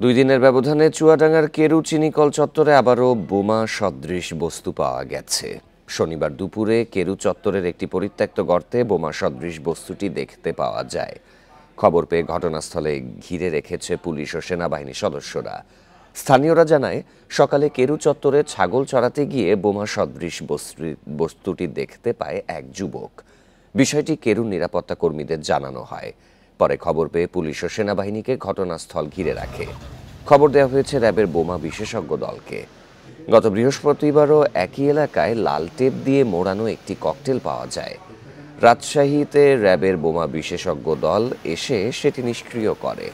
দুই দিনের ব্যবধানে চুয়াডাঙ্গার কেরু চিনিকল চত্বরে আবারও বোমা সদৃশ বস্তু পাওয়া গেছে। শনিবার দুপুরে কেরু চত্বরের একটি পরিত্যক্ত গর্তে বোমা সদৃশ বস্তুটি দেখতে পাওয়া যায়। খবর পেয়ে ঘটনাস্থলে ঘিরে রেখেছে পুলিশ ও সেনাবাহিনী সদস্যরা। স্থানীয়রা জানায়, সকালে কেরু চত্বরে ছাগল চড়াতে গিয়ে বোমা সদৃশ বস্তুটি দেখতে পায় এক যুবক। বিষয়টি কেরু নিরাপত্তা কর্মীদের জানানো হয়। পরে খবর পেয়ে পুলিশ ও সেনাবাহিনীকে ঘটনাস্থল ঘিরে রাখে। খবর দেওয়া হয়েছে র্যাবের বোমা বিশেষজ্ঞ দলকে। গত বৃহস্পতিবারও একই এলাকায় লাল টেপ দিয়ে মোড়ানো একটি ককটেল পাওয়া যায়। রাজশাহীতে র্যাবের বোমা বিশেষজ্ঞ দল এসে সেটি নিষ্ক্রিয় করে।